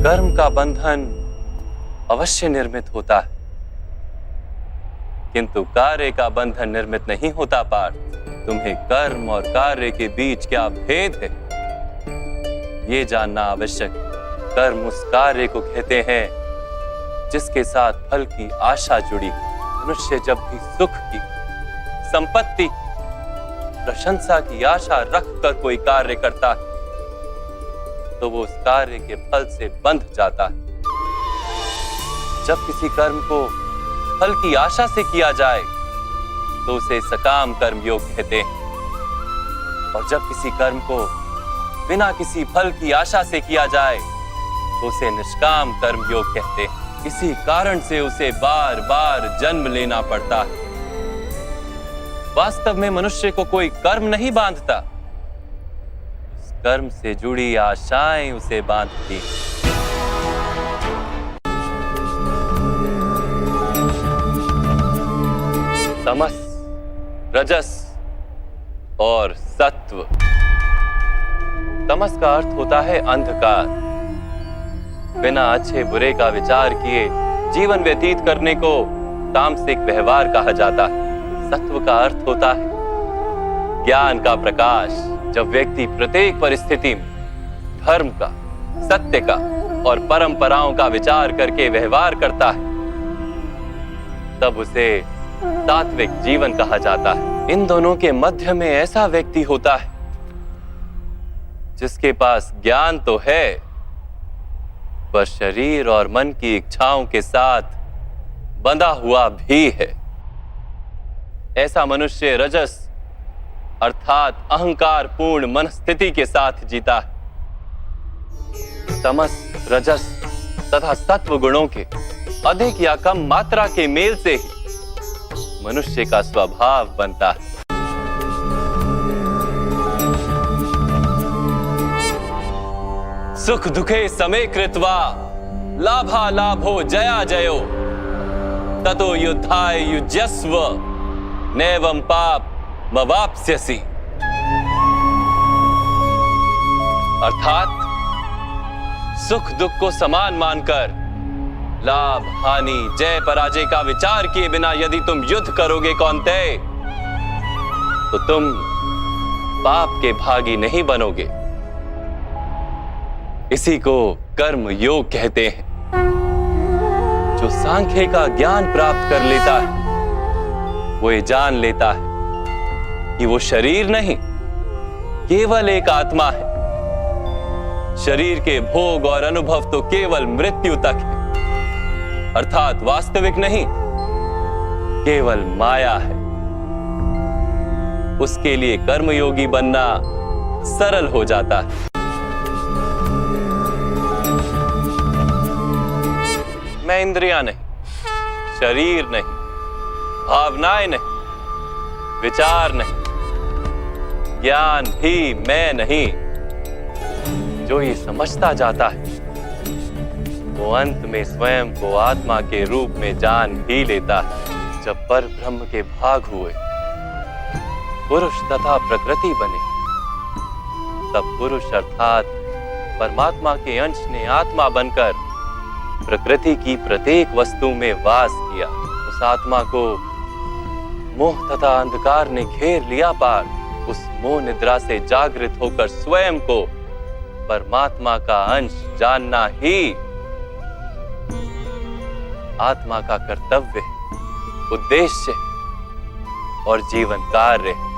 कर्म का बंधन अवश्य निर्मित होता है, किंतु कार्य का बंधन निर्मित नहीं होता। पार्थ, तुम्हें कर्म और कार्य के बीच क्या भेद है, ये जानना आवश्यक। कर्म उस कार्य को कहते हैं जिसके साथ फल की आशा जुड़ी। मनुष्य जब भी सुख की, संपत्ति, प्रशंसा की आशा रखकर कोई कार्य करता है तो वो उस कार्य के फल से बंध जाता है। जब किसी कर्म को फल की आशा से किया जाए तो उसे सकाम कर्म योग कहते हैं, और जब किसी कर्म को बिना किसी फल की आशा से किया जाए तो उसे निष्काम कर्म योग कहते हैं। इसी कारण से उसे बार बार जन्म लेना पड़ता है। वास्तव में मनुष्य को कोई कर्म नहीं बांधता, उस कर्म से जुड़ी आशाएं उसे बांधती। तमस, रजस और सत्व। तमस का अर्थ होता है अंधकार। बिना अच्छे बुरे का विचार किए जीवन व्यतीत करने को तामसिक व्यवहार कहा जाता है। सत्व का अर्थ होता है ज्ञान का प्रकाश। जब व्यक्ति प्रत्येक परिस्थिति में धर्म का, सत्य का और परंपराओं का विचार करके व्यवहार करता है तब उसे सात्विक जीवन कहा जाता है। इन दोनों के मध्य में ऐसा व्यक्ति होता है जिसके पास ज्ञान तो है पर शरीर और मन की इच्छाओं के साथ बंधा हुआ भी है। ऐसा मनुष्य रजस अर्थात अहंकार पूर्ण मनस्थिति के साथ जीता है। तमस, रजस तथा सत्व गुणों के अधिक या कम मात्रा के मेल से ही मनुष्य का स्वभाव बनता है। सुख दुखे समे कृत्वा लाभा लाभो जया जयो ततो युद्धाय युज्यस्व नैवं पाप मवाप्स्यसि। अर्थात सुख दुख को समान मानकर लाभ हानि जय पराजय का विचार किए बिना यदि तुम युद्ध करोगे कौन्तेय तो तुम पाप के भागी नहीं बनोगे। इसी को कर्म योग कहते हैं। जो सांख्य का ज्ञान प्राप्त कर लेता है वो ये जान लेता है कि वो शरीर नहीं केवल एक आत्मा है। शरीर के भोग और अनुभव तो केवल मृत्यु तक है, अर्थात वास्तविक नहीं, केवल माया है। उसके लिए कर्मयोगी बनना सरल हो जाता है। मैं इंद्रियां नहीं, शरीर नहीं, भावनाएं नहीं, विचार नहीं, ज्ञान भी मैं नहीं। जो ये समझता जाता है वो अंत में स्वयं को आत्मा के रूप में जान भी लेता है। जब पर ब्रह्म के भाग हुए, पुरुष तथा प्रकृति बने, तब पुरुष अर्थात परमात्मा के अंश ने आत्मा बनकर प्रकृति की प्रत्येक वस्तु में वास किया। उस आत्मा को मोह तथा अंधकार ने घेर लिया। पार उस मोह निद्रा से जागृत होकर स्वयं को परमात्मा का अंश जानना ही आत्मा का कर्तव्य, उद्देश्य और जीवन कार्य है।